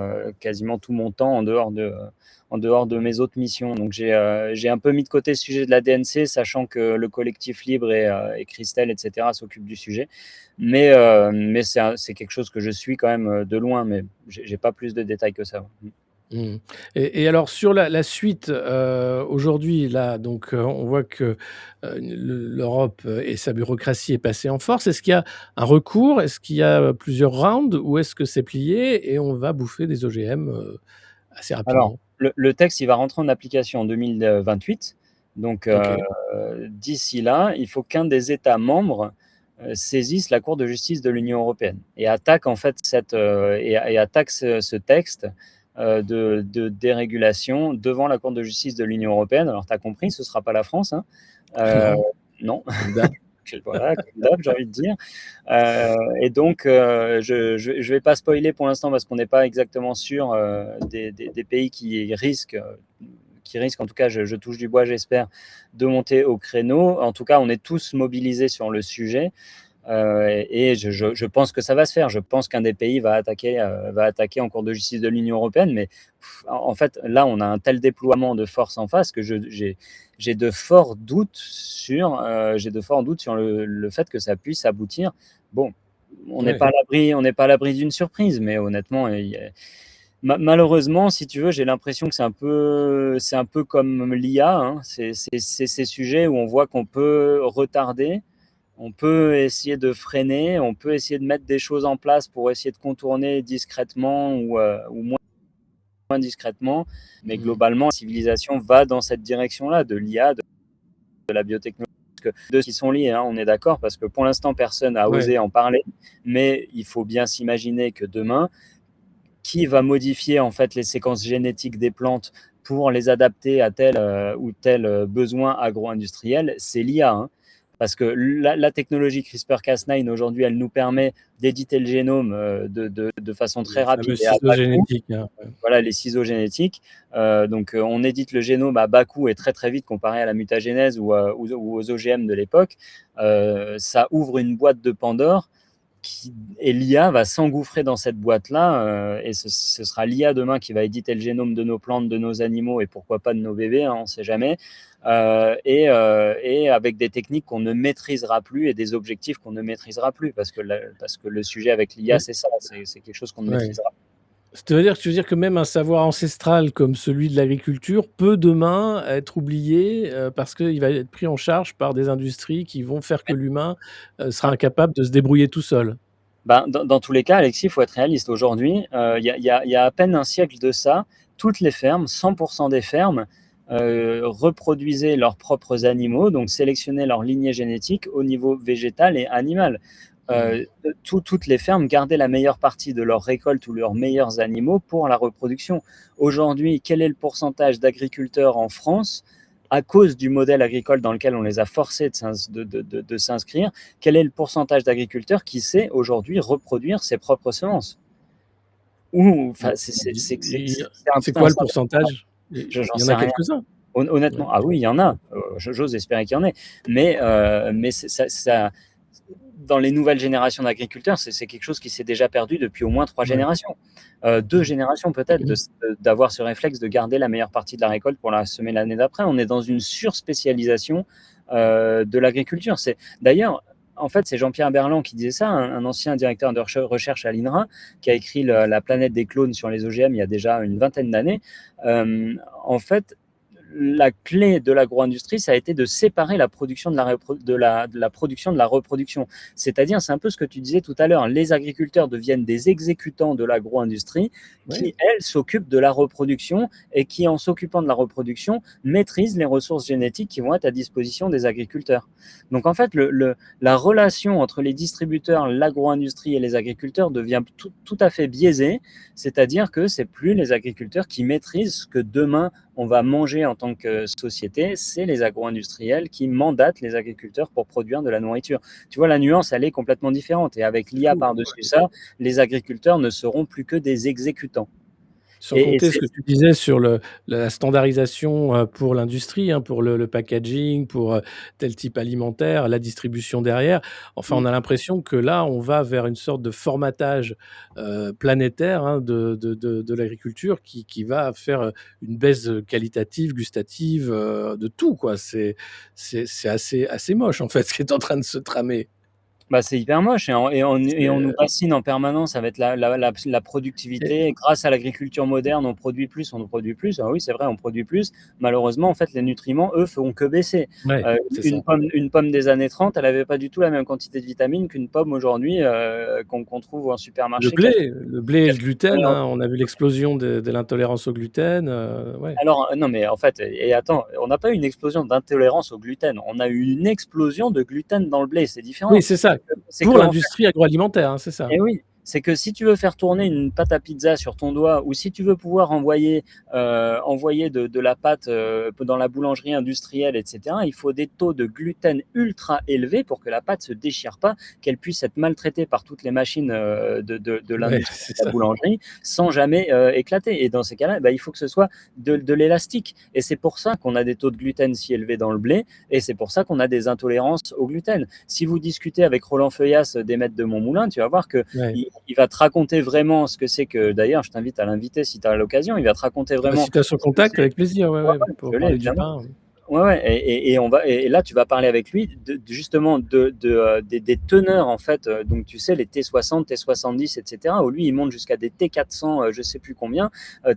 en dehors de mes autres missions. Donc j'ai un peu mis de côté ce sujet de la DNC, sachant que le collectif Libre et Christelle, etc., s'occupent du sujet. Mais c'est quelque chose que je suis quand même de loin, mais j'ai pas plus de détails que ça. Mmh. Et alors sur la suite, aujourd'hui là, donc, on voit que, l'Europe et sa bureaucratie est passée en force. Est-ce qu'il y a un recours? Est-ce qu'il y a plusieurs rounds? Ou est-ce que c'est plié et on va bouffer des OGM, assez Alors, rapidement? le texte, il va rentrer en application en 2028. Donc, OK. d'ici là, il faut qu'un des États membres saisisse la Cour de justice de l'Union européenne et attaque en fait et attaque ce texte de dérégulation devant la Cour de justice de l'Union européenne. Alors, tu as compris, ce ne sera pas la France, hein. Euh, Non, non, comme d'hab. voilà, comme d'hab, j'ai envie de dire. Et donc, je vais pas spoiler pour l'instant parce qu'on n'est pas exactement sûr des pays qui risquent, en tout cas, je touche du bois, j'espère, de monter au créneau. En tout cas, on est tous mobilisés sur le sujet. Et je pense que ça va se faire. Je pense qu'un des pays va attaquer en Cour de justice de l'Union européenne. Mais en fait, là, on a un tel déploiement de force en face que j'ai de forts doutes sur le fait que ça puisse aboutir. Bon, on n'est pas Ouais. à l'abri, d'une surprise, mais honnêtement, malheureusement, si tu veux, j'ai l'impression que c'est un peu comme l'IA, hein. C'est ces sujets où on voit qu'on peut retarder, on peut essayer de freiner, on peut essayer de mettre des choses en place pour essayer de contourner discrètement ou moins discrètement, mais Mmh. globalement, la civilisation va dans cette direction-là, de l'IA, de la biotechnologie, parce que deux qui sont liés, hein, on est d'accord, parce que pour l'instant, personne n'a Ouais. osé en parler, mais il faut bien s'imaginer que demain, qui va modifier en fait les séquences génétiques des plantes pour les adapter à tel ou tel besoin agro-industriel, c'est l'IA, hein. Parce que la technologie CRISPR-Cas9 aujourd'hui, elle nous permet d'éditer le génome de façon très Les fameux rapide et à ciseaux bas coût. génétiques, hein, ouais. Voilà, les ciseaux génétiques. Donc, on édite le génome à bas coût et très très vite comparé à la mutagénèse ou aux OGM de l'époque. Ça ouvre une boîte de Pandore et l'IA va s'engouffrer dans cette boîte-là, et ce sera l'IA demain qui va éditer le génome de nos plantes, de nos animaux et pourquoi pas de nos bébés, hein, on ne sait jamais, et avec des techniques qu'on ne maîtrisera plus et des objectifs qu'on ne maîtrisera plus, parce que le sujet avec l'IA, Mais c'est ça, c'est quelque chose qu'on ne ouais. maîtrisera. Tu veux dire que même un savoir ancestral comme celui de l'agriculture peut demain être oublié, parce qu'il va être pris en charge par des industries qui vont faire que l'humain, sera Ah, incapable de se débrouiller tout seul? ben, dans tous les cas, Alexis, il faut être réaliste. Aujourd'hui, il y a à peine un siècle de ça, toutes les fermes, 100% des fermes, reproduisaient leurs propres animaux, donc sélectionnaient leur lignée génétique au niveau végétal et animal. toutes les fermes gardaient la meilleure partie de leur récolte ou leurs meilleurs animaux pour la reproduction. Aujourd'hui, quel est le pourcentage d'agriculteurs en France à cause du modèle agricole dans lequel on les a forcés de s'inscrire? Quel est le pourcentage d'agriculteurs qui sait aujourd'hui reproduire ses propres semences? Enfin, C'est quoi le impensable. pourcentage? J'en Il y en sais a rien. quelques-uns. Ouais. Honnêtement, ah oui, il y en a. J'ose espérer qu'il y en ait. Mais dans les nouvelles générations d'agriculteurs, c'est quelque chose qui s'est déjà perdu depuis au moins 3 Ouais. générations. 2 générations peut-être, d'avoir ce réflexe de garder la meilleure partie de la récolte pour la semer l'année d'après. On est dans une surspécialisation de l'agriculture. D'ailleurs, en fait, c'est Jean-Pierre Berland qui disait ça, un ancien directeur de recherche à l'INRA, qui a écrit La planète des clones sur les OGM il y a déjà une vingtaine d'années. En fait, la clé de l'agro-industrie, ça a été de séparer la production de la production de la reproduction. C'est-à-dire, c'est un peu ce que tu disais tout à l'heure, les agriculteurs deviennent des exécutants de l'agro-industrie qui, elles, s'occupent de la reproduction et qui, en s'occupant de la reproduction, maîtrisent les ressources génétiques qui vont être à disposition des agriculteurs. Donc, en fait, la relation entre les distributeurs, l'agro-industrie et les agriculteurs devient tout à fait biaisée, c'est-à-dire que c'est plus les agriculteurs qui maîtrisent ce que demain on va manger en tant que société, c'est les agro-industriels qui mandatent les agriculteurs pour produire de la nourriture. Tu vois, la nuance, elle est complètement différente. Et avec l'IA par-dessus ça, les agriculteurs ne seront plus que des exécutants. Sans compter ce que tu disais sur la standardisation pour l'industrie, hein, pour le packaging, pour tel type alimentaire, la distribution derrière. Enfin, on a l'impression que là, on va vers une sorte de formatage planétaire, hein, de l'agriculture qui va faire une baisse qualitative, gustative, de tout, quoi. C'est assez moche, en fait, ce qui est en train de se tramer. Bah, c'est hyper moche et on nous bassine en permanence avec la productivité. Grâce à l'agriculture moderne, on produit plus, on produit plus. Ah oui, c'est vrai, on produit plus. Malheureusement, en fait, les nutriments, eux, feront que baisser. Ouais, c'est ça. Une pomme des années 30, elle avait pas du tout la même quantité de vitamines qu'une pomme aujourd'hui, qu'on trouve en supermarché. Le blé et le gluten, hein, on a vu l'explosion de l'intolérance au gluten, ouais. Alors, non, mais en fait, et attends, on n'a pas eu une explosion d'intolérance au gluten, on a eu une explosion de gluten dans le blé, c'est différent. Oui, c'est ça, C'est pour qu'en fait, l'industrie agroalimentaire, hein, c'est ça. et oui, c'est que si tu veux faire tourner une pâte à pizza sur ton doigt, ou si tu veux pouvoir envoyer de la pâte dans la boulangerie industrielle, etc., il faut des taux de gluten ultra élevés pour que la pâte se déchire pas, qu'elle puisse être maltraitée par toutes les machines de Ouais, l'industrie c'est de la ça. boulangerie sans jamais éclater. Et dans ces cas-là, bah, il faut que ce soit de l'élastique. Et c'est pour ça qu'on a des taux de gluten si élevés dans le blé, et c'est pour ça qu'on a des intolérances au gluten. Si vous discutez avec Roland Feuillas des maîtres de Montmoulin, tu vas voir que Ouais. il va te raconter vraiment ce que c'est que, d'ailleurs, je t'invite à l'inviter si tu as l'occasion, il va te raconter Bah, vraiment si tu as son ce que contact, c'est. avec plaisir, ouais, Ouais, ouais, ouais, pour je l'ai parler du évidemment. pain. Ouais, ouais, et là, tu vas parler avec lui justement des teneurs, en fait, donc tu sais, les T60, T70, etc., où lui, il monte jusqu'à des T400, je sais plus combien,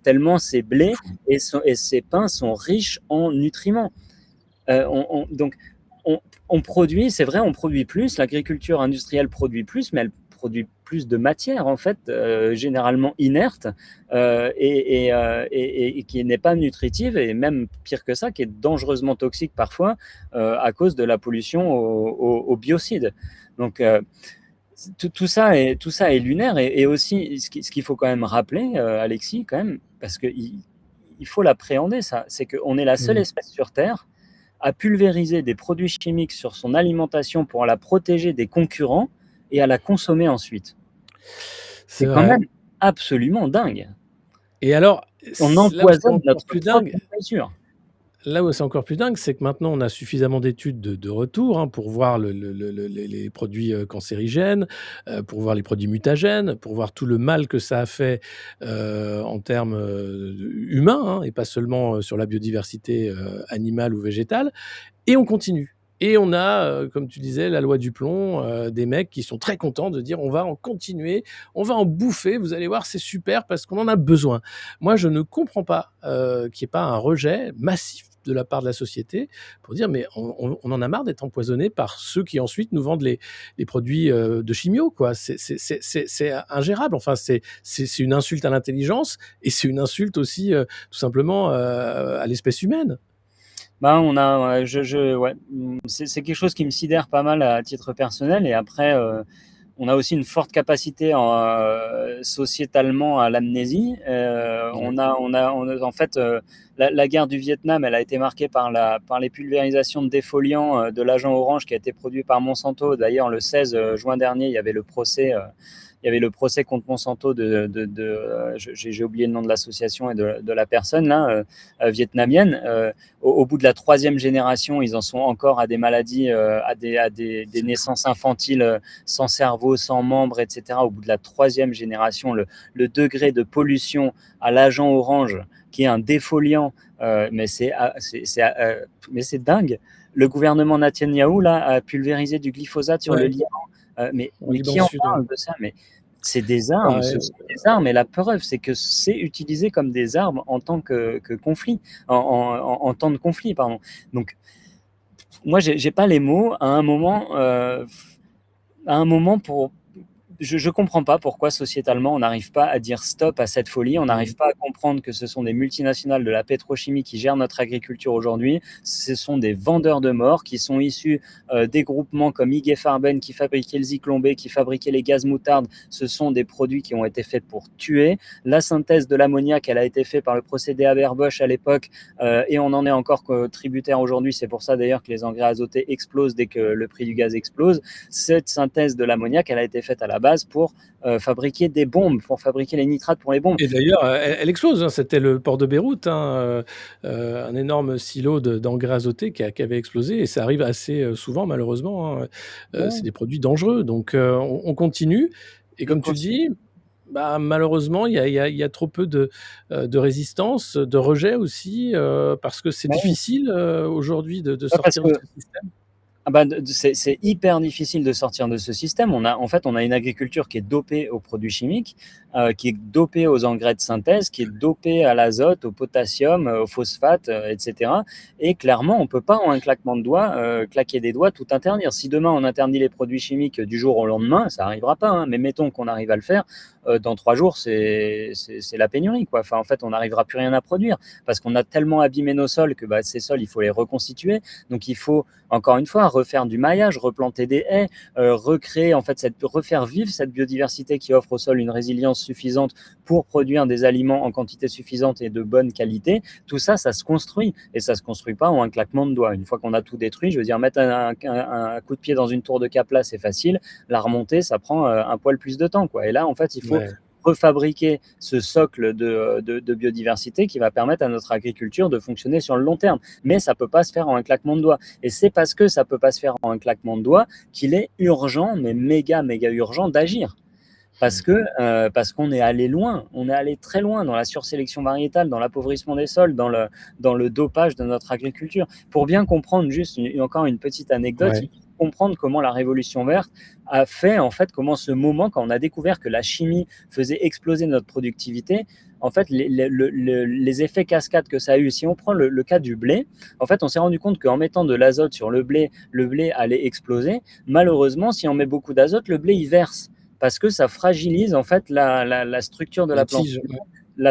tellement ces blés et ces pains sont riches en nutriments. Donc, on produit, c'est vrai, on produit plus, l'agriculture industrielle produit plus, mais elle produit plus de matière, en fait, généralement inerte, et qui n'est pas nutritive, et même pire que ça, qui est dangereusement toxique parfois, à cause de la pollution au biocide. Donc, tout ça est lunaire, et aussi, ce qu'il faut quand même rappeler, Alexis, quand même, parce qu'il faut l'appréhender, ça, c'est qu'on est la seule Mmh. espèce sur Terre à pulvériser des produits chimiques sur son alimentation pour la protéger des concurrents et à la consommer ensuite. C'est C'est quand vrai. même absolument dingue. Et alors, On là où c'est empoisonne encore notre plus propre dingue, nourriture. c'est que maintenant on a suffisamment d'études de retour, hein, pour voir les produits, cancérigènes, pour voir les produits mutagènes, pour voir tout le mal que ça a fait, en termes, humains, hein, et pas seulement, sur la biodiversité, animale ou végétale, et on continue. Et on a, comme tu disais, la loi du plomb, des mecs qui sont très contents de dire: «On va en continuer, on va en bouffer, vous allez voir, c'est super parce qu'on en a besoin». Moi, je ne comprends pas, qu'il y ait pas un rejet massif de la part de la société pour dire: «Mais on en a marre d'être empoisonnés par ceux qui ensuite nous vendent les produits, de chimio, quoi». C'est ingérable. Enfin, c'est une insulte à l'intelligence et c'est une insulte aussi, tout simplement, à l'espèce humaine. Ben, ouais, c'est quelque chose qui me sidère pas mal à titre personnel, et après, On a aussi une forte capacité sociétalement à l'amnésie. En fait, la guerre du Vietnam, elle a été marquée par les pulvérisations de défoliants de l'agent orange qui a été produit par Monsanto. D'ailleurs, le 16 juin dernier, il y avait le procès contre Monsanto j'ai oublié le nom de l'association et de la personne là, vietnamienne. Au bout de la 3e génération, ils en sont encore à des maladies, à des naissances infantiles sans cerveau, sans membres, etc. Au bout de la 3e génération, le degré de pollution à l'agent orange, qui est un défoliant, mais c'est dingue. Le gouvernement Netanyahou là, a pulvérisé du glyphosate sur le Liban. Mais qui en parle de ça? Mais c'est des armes, ce sont des armes, et la preuve, c'est que c'est utilisé comme des armes en tant que conflit, en temps de conflit, pardon. Donc, moi, j'ai pas les mots. À un moment je comprends pas pourquoi sociétalement on n'arrive pas à dire stop à cette folie, on n'arrive pas à comprendre que ce sont des multinationales de la pétrochimie qui gèrent notre agriculture aujourd'hui, ce sont des vendeurs de mort qui sont issus des groupements comme IG Farben qui fabriquaient le Zyklon B, qui fabriquaient les gaz moutardes, ce sont des produits qui ont été faits pour tuer. La synthèse de l'ammoniac, elle a été faite par le procédé Haber-Bosch à l'époque et on en est encore tributaire aujourd'hui, c'est pour ça d'ailleurs que les engrais azotés explosent dès que le prix du gaz explose. Cette synthèse de l'ammoniac, elle a été faite à la base pour fabriquer des bombes, pour fabriquer les nitrates pour les bombes. Et d'ailleurs, elle explose, hein. C'était le port de Beyrouth, hein, un énorme silo d'engrais azotés qui avait explosé, et ça arrive assez souvent malheureusement, hein. C'est des produits dangereux, donc on continue, et comme tu le dis, bah, malheureusement, il y a trop peu de résistance, de rejet aussi, parce que c'est difficile aujourd'hui de sortir de ce système. Ah bah, c'est hyper difficile de sortir de ce système. On a une agriculture qui est dopée aux produits chimiques, qui est dopée aux engrais de synthèse, qui est dopée à l'azote, au potassium, au phosphate, etc. Et clairement, on ne peut pas en un claquement de doigts, claquer des doigts, tout interdire. Si demain on interdit les produits chimiques du jour au lendemain, ça n'arrivera pas, hein, mais mettons qu'on arrive à le faire, dans 3 jours, c'est la pénurie, quoi. Enfin, en fait, on n'arrivera plus rien à produire parce qu'on a tellement abîmé nos sols que ces sols, il faut les reconstituer. Donc, il faut, encore une fois, refaire du maillage, replanter des haies, refaire vivre cette biodiversité qui offre au sol une résilience suffisante pour produire des aliments en quantité suffisante et de bonne qualité. Tout ça, ça se construit, et ça se construit pas en un claquement de doigts. Une fois qu'on a tout détruit, je veux dire, mettre un coup de pied dans une tour de Kapla, c'est facile. La remonter, ça prend un poil plus de temps, quoi. Et là, en fait, il faut refabriquer ce socle de biodiversité qui va permettre à notre agriculture de fonctionner sur le long terme. Mais ça ne peut pas se faire en un claquement de doigts. Et c'est parce que ça ne peut pas se faire en un claquement de doigts qu'il est urgent, mais méga urgent d'agir. Parce qu'on est allé loin, on est allé très loin dans la sursélection variétale, dans l'appauvrissement des sols, dans le dopage de notre agriculture. Pour bien comprendre, juste encore une petite anecdote, il faut comprendre comment la révolution verte a fait, en fait, comment ce moment, quand on a découvert que la chimie faisait exploser notre productivité, en fait, les effets cascades que ça a eu. Si on prend le cas du blé, en fait, on s'est rendu compte qu'en mettant de l'azote sur le blé allait exploser. Malheureusement, si on met beaucoup d'azote, le blé, il verse, parce que ça fragilise en fait la structure de la plante. Tige,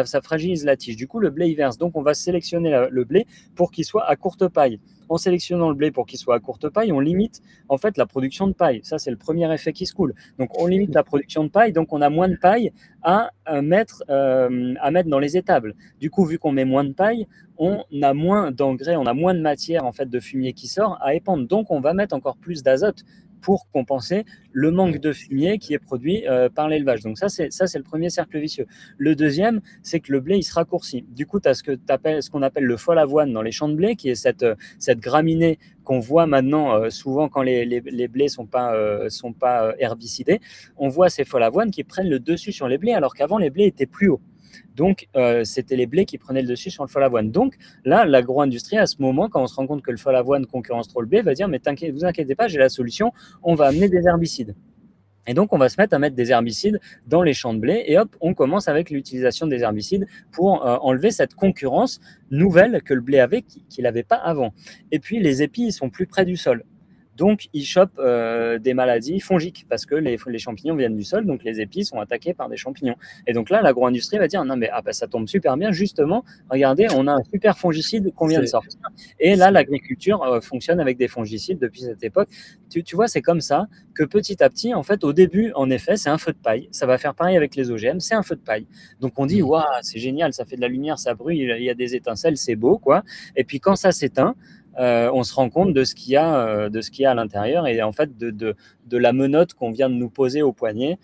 Ça fragilise la tige. Du coup, le blé, il verse. Donc, on va sélectionner le blé pour qu'il soit à courte paille. En sélectionnant le blé pour qu'il soit à courte paille, on limite en fait la production de paille. Ça, c'est le premier effet qui se coule. Donc, on limite la production de paille, donc on a moins de paille à mettre dans les étables. Du coup, vu qu'on met moins de paille, on a moins d'engrais, on a moins de matière en fait de fumier qui sort à épandre. Donc, on va mettre encore plus d'azote pour compenser le manque de fumier qui est produit par l'élevage. Donc ça, c'est le premier cercle vicieux. Le deuxième, c'est que le blé, il se raccourcit. Du coup, tu as ce qu'on appelle le fol avoine dans les champs de blé, qui est cette graminée qu'on voit maintenant souvent quand les blés sont pas herbicidés. On voit ces fol avoine qui prennent le dessus sur les blés, alors qu'avant, les blés étaient plus hauts. Donc, c'était les blés qui prenaient le dessus sur le fol avoine. Donc, là, l'agro-industrie, à ce moment, quand on se rend compte que le fol avoine concurrence trop le blé, va dire « mais vous inquiétez pas, j'ai la solution, on va amener des herbicides ». Et donc, on va se mettre à mettre des herbicides dans les champs de blé, et hop, on commence avec l'utilisation des herbicides pour enlever cette concurrence nouvelle que le blé avait, qu'il n'avait pas avant. Et puis, les épis, ils sont plus près du sol. Donc, ils chopent des maladies fongiques parce que les champignons viennent du sol, donc les épis sont attaqués par des champignons. Et donc là, l'agro-industrie va dire non, mais ça tombe super bien, justement, regardez, on a un super fongicide qu'on vient de C'est sortir. Et là, l'agriculture fonctionne avec des fongicides depuis cette époque. Tu vois, c'est comme ça que petit à petit, en fait, au début, en effet, c'est un feu de paille. Ça va faire pareil avec les OGM, c'est un feu de paille. Donc on dit, waouh, c'est génial, ça fait de la lumière, ça brûle, il y a des étincelles, c'est beau, quoi. Et puis quand ça s'éteint, on se rend compte de ce qu'il y a, à l'intérieur et en fait de la menotte qu'on vient de nous poser au poignet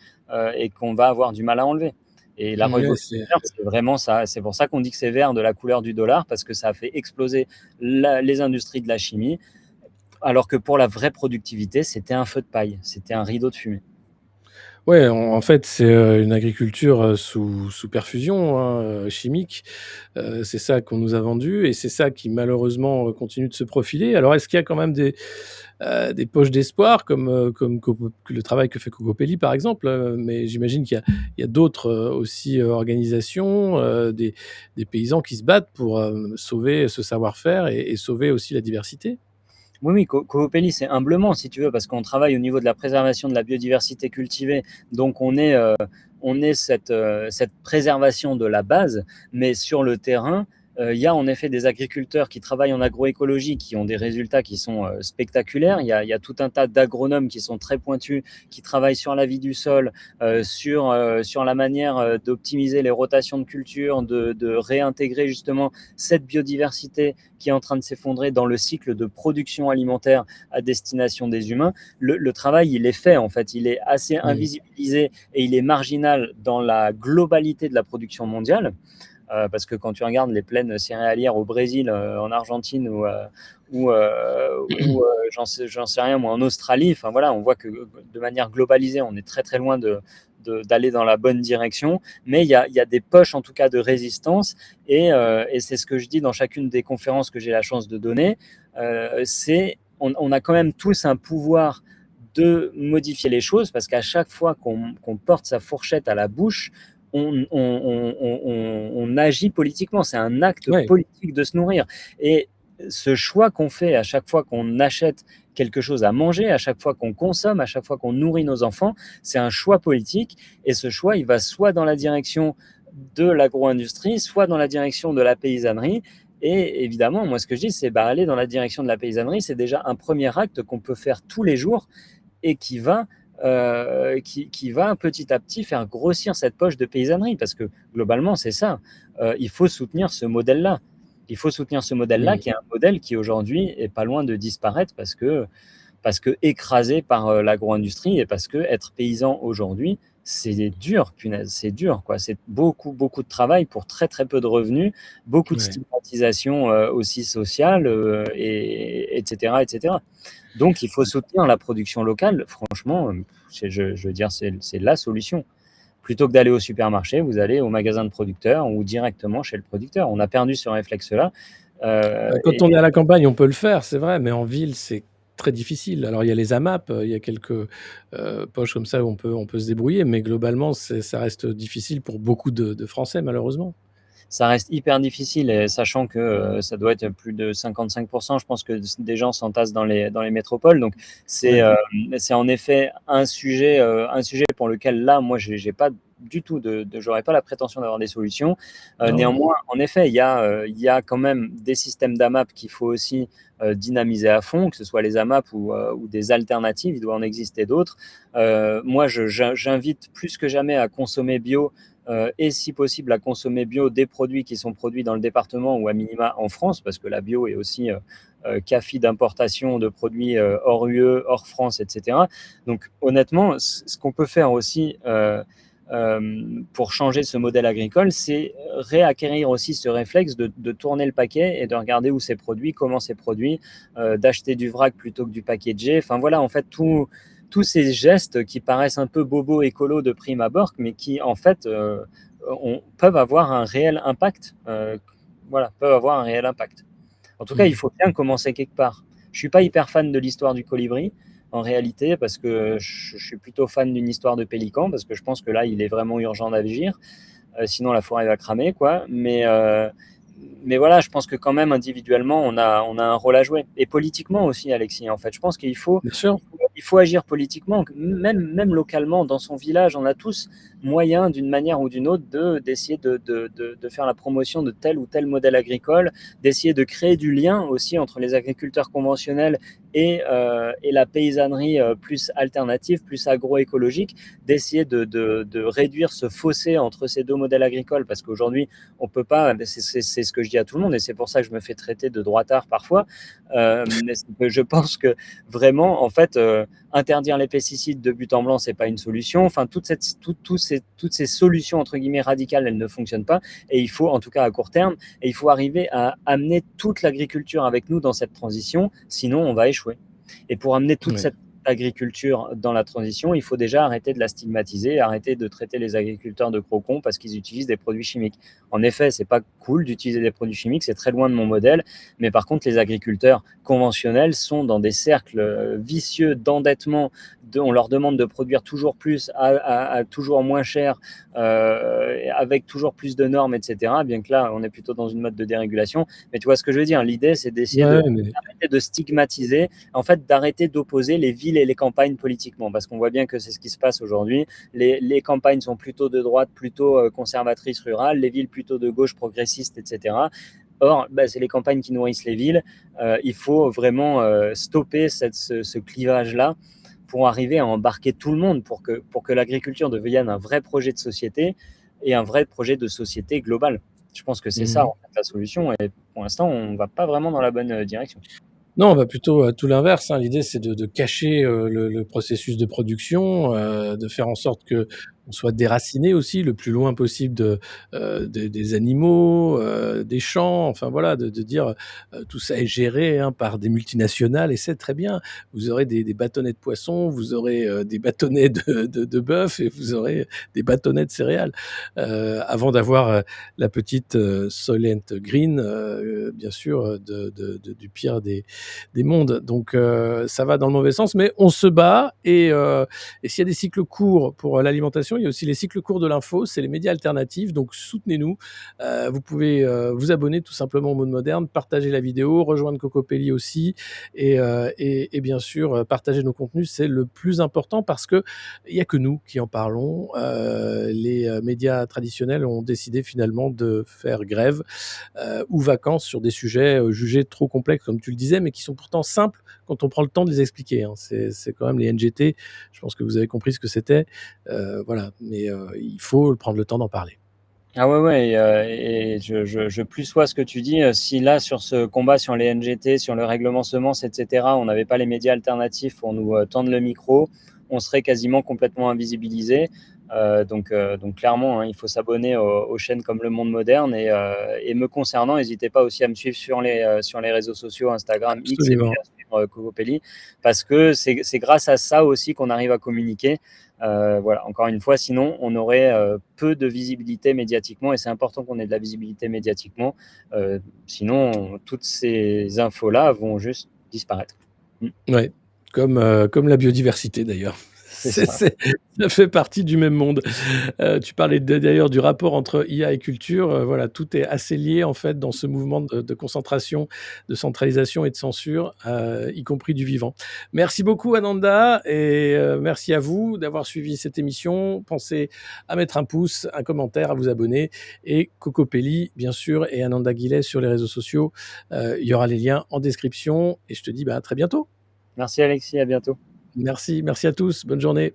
et qu'on va avoir du mal à enlever. Et la Ouais, rugose vert, c'est vraiment ça. C'est pour ça qu'on dit que c'est vert de la couleur du dollar, parce que ça a fait exploser les industries de la chimie, alors que pour la vraie productivité, c'était un feu de paille, c'était un rideau de fumée. Ouais, en fait, c'est, une agriculture, sous perfusion, hein, chimique. C'est ça qu'on nous a vendu et c'est ça qui malheureusement, continue de se profiler. Alors est-ce qu'il y a quand même des poches d'espoir comme le travail que fait Cocopelli par exemple? Mais j'imagine qu'il y a d'autres, aussi, organisations, des paysans qui se battent pour, sauver ce savoir-faire et sauver aussi la diversité? Oui, oui, Coopelli, c'est humblement, si tu veux, parce qu'on travaille au niveau de la préservation de la biodiversité cultivée. Donc, on est cette préservation de la base, mais sur le terrain, il y a en effet des agriculteurs qui travaillent en agroécologie qui ont des résultats qui sont spectaculaires. Il y a tout un tas d'agronomes qui sont très pointus, qui travaillent sur la vie du sol, sur la manière d'optimiser les rotations de culture, de réintégrer justement cette biodiversité qui est en train de s'effondrer dans le cycle de production alimentaire à destination des humains. Le travail, il est fait en fait, il est assez Mmh. invisibilisé et il est marginal dans la globalité de la production mondiale. Parce que quand tu regardes les plaines céréalières au Brésil, en Argentine ou j'en sais rien, moi, en Australie, enfin voilà, on voit que de manière globalisée, on est très très loin d'aller dans la bonne direction, mais il y a des poches en tout cas de résistance et c'est ce que je dis dans chacune des conférences que j'ai la chance de donner, c'est on a quand même tous un pouvoir de modifier les choses parce qu'à chaque fois qu'on porte sa fourchette à la bouche, on agit politiquement. C'est un acte Ouais. politique de se nourrir. Et ce choix qu'on fait à chaque fois qu'on achète quelque chose à manger, à chaque fois qu'on consomme, à chaque fois qu'on nourrit nos enfants, c'est un choix politique. Et ce choix, il va soit dans la direction de l'agro-industrie, soit dans la direction de la paysannerie. Et évidemment, moi, ce que je dis, c'est aller dans la direction de la paysannerie. C'est déjà un premier acte qu'on peut faire tous les jours et qui va petit à petit faire grossir cette poche de paysannerie. Parce que globalement, c'est ça. Il faut soutenir ce modèle-là. Il faut soutenir ce modèle-là, Mmh. qui est un modèle qui aujourd'hui est pas loin de disparaître parce que écrasé par l'agro-industrie et parce que être paysan aujourd'hui, c'est dur, punaise, c'est dur, quoi. C'est beaucoup, beaucoup de travail pour très, très peu de revenus, beaucoup de Ouais. stigmatisation aussi sociale, et, etc., etc. Donc, il faut soutenir la production locale. Franchement, je veux dire, c'est la solution. Plutôt que d'aller au supermarché, vous allez au magasin de producteur ou directement chez le producteur. On a perdu ce réflexe-là. Bah, quand Et on est à la campagne, on peut le faire, c'est vrai, mais en ville, c'est très difficile. Alors il y a les AMAP, il y a quelques, poches comme ça où on peut se débrouiller, mais globalement, ça reste difficile pour beaucoup de Français, malheureusement. ça reste hyper difficile, et sachant que ça doit être plus de 55%, je pense que des gens s'entassent dans les métropoles. Donc, Ouais. c'est en effet un sujet pour lequel, là, moi, j'ai pas du tout j'aurais pas la prétention d'avoir des solutions. Non. Néanmoins, en effet, il y a quand même des systèmes d'AMAP qu'il faut aussi dynamiser à fond, que ce soit les AMAP ou des alternatives, il doit en exister d'autres. Moi, j'invite plus que jamais à consommer bio et si possible à consommer bio des produits qui sont produits dans le département ou à minima en France, parce que la bio est aussi CAFI d'importation de produits hors UE, hors France, etc. Donc honnêtement, ce qu'on peut faire aussi pour changer ce modèle agricole, c'est réacquérir aussi ce réflexe de tourner le paquet et de regarder où c'est produit, comment c'est produit, d'acheter du vrac plutôt que du packagé. Enfin voilà, en fait, tous ces gestes qui paraissent un peu bobo écolo de prime abord, mais qui en fait peuvent avoir un réel impact. Voilà, peuvent avoir un réel impact. En tout cas, il Mmh. faut bien commencer quelque part. Je suis pas hyper fan de l'histoire du colibri en réalité, parce que je suis plutôt fan d'une histoire de pélican, parce que je pense que là, il est vraiment urgent d'agir. Sinon, la forêt va cramer, quoi. mais voilà, je pense que quand même individuellement, on a un rôle à jouer. Et politiquement aussi, Alexis, en fait. Je pense qu'il faut, Bien sûr. il faut agir politiquement, même localement, dans son village. On a tous moyen, d'une manière ou d'une autre, d'essayer de faire la promotion de tel ou tel modèle agricole, d'essayer de créer du lien aussi entre les agriculteurs conventionnels et la paysannerie plus alternative, plus agroécologique, d'essayer de réduire ce fossé entre ces deux modèles agricoles, parce qu'aujourd'hui, on peut pas, c'est ce que je dis à tout le monde, et c'est pour ça que je me fais traiter de droitard parfois. Je pense que vraiment, en fait, interdire les pesticides de but en blanc, c'est pas une solution. Enfin, toutes ces solutions entre guillemets radicales, elles ne fonctionnent pas. Et il faut, en tout cas à court terme, et il faut arriver à amener toute l'agriculture avec nous dans cette transition, sinon on va échouer. Et pour amener toute Ouais. cette agriculture dans la transition, il faut déjà arrêter de la stigmatiser, arrêter de traiter les agriculteurs de gros cons parce qu'ils utilisent des produits chimiques. En effet, c'est pas cool d'utiliser des produits chimiques, c'est très loin de mon modèle, mais par contre, les agriculteurs conventionnels sont dans des cercles vicieux d'endettement. On leur demande de produire toujours plus à toujours moins cher, avec toujours plus de normes, etc. Bien que là, on est plutôt dans une mode de dérégulation. Mais tu vois ce que je veux dire? L'idée, c'est d'essayer Ouais, mais d'arrêter de stigmatiser, en fait, d'arrêter d'opposer les villes et les campagnes politiquement, parce qu'on voit bien que c'est ce qui se passe aujourd'hui. Les campagnes sont plutôt de droite, plutôt conservatrices rurales, les villes plutôt de gauche, progressistes, etc. Or, c'est les campagnes qui nourrissent les villes. Il faut vraiment stopper ce clivage-là pour arriver à embarquer tout le monde, pour que l'agriculture devienne un vrai projet de société et un vrai projet de société global. Je pense que c'est ça, mmh. en fait, la solution. Et pour l'instant, on ne va pas vraiment dans la bonne direction. Non, on va plutôt à tout l'inverse, hein. L'idée, c'est de cacher, le processus de production, de faire en sorte qu'on soit déraciné aussi le plus loin possible des animaux, des champs, enfin voilà, de dire, tout ça est géré, hein, par des multinationales et c'est très bien. Vous aurez des bâtonnets de poisson, vous aurez, des bâtonnets de bœuf et vous aurez des bâtonnets de céréales. Avant d'avoir, la petite, Soylent Green, bien sûr, du pire des mondes. Donc ça va dans le mauvais sens, mais on se bat et s'il y a des cycles courts pour l'alimentation, il y a aussi les cycles courts de l'info, c'est les médias alternatifs, donc soutenez-nous. Vous pouvez vous abonner tout simplement au Monde Moderne, partager la vidéo, rejoindre Cocopelli aussi et bien sûr partager nos contenus, c'est le plus important parce que il y a que nous qui en parlons. Les médias traditionnels ont décidé finalement de faire grève ou vacances sur des sujets jugés trop complexes, comme tu le disais, mais qui sont pourtant simples quand on prend le temps de les expliquer, hein. C'est quand même les NGT, je pense que vous avez compris ce que c'était. Voilà, mais il faut prendre le temps d'en parler. Ah ouais, ouais, et je plus sois ce que tu dis. Si là, sur ce combat sur les NGT, sur le règlement semences, etc., on n'avait pas les médias alternatifs pour nous tendre le micro, on serait quasiment complètement invisibilisé. Donc clairement, hein, il faut s'abonner aux chaînes comme Le Monde Moderne. Et me concernant, n'hésitez pas aussi à me suivre sur les réseaux sociaux, Instagram, X, et puis Absolument. à suivre Cocopelli, parce que c'est grâce à ça aussi qu'on arrive à communiquer. Voilà, encore une fois, sinon on aurait peu de visibilité médiatiquement, et c'est important qu'on ait de la visibilité médiatiquement. Sinon, toutes ces infos-là vont juste disparaître. Ouais, comme la biodiversité d'ailleurs. C'est ça. Ça fait partie du même monde. Tu parlais d'ailleurs du rapport entre IA et culture, voilà, tout est assez lié en fait dans ce mouvement de concentration, de centralisation et de censure, y compris du vivant. Merci beaucoup Ananda et merci à vous d'avoir suivi cette émission. Pensez à mettre un pouce, un commentaire, à vous abonner et Cocopelli bien sûr et Ananda Guillet sur les réseaux sociaux. Il y aura les liens en description et je te dis, à très bientôt. Merci Alexis, à bientôt. Merci à tous, bonne journée.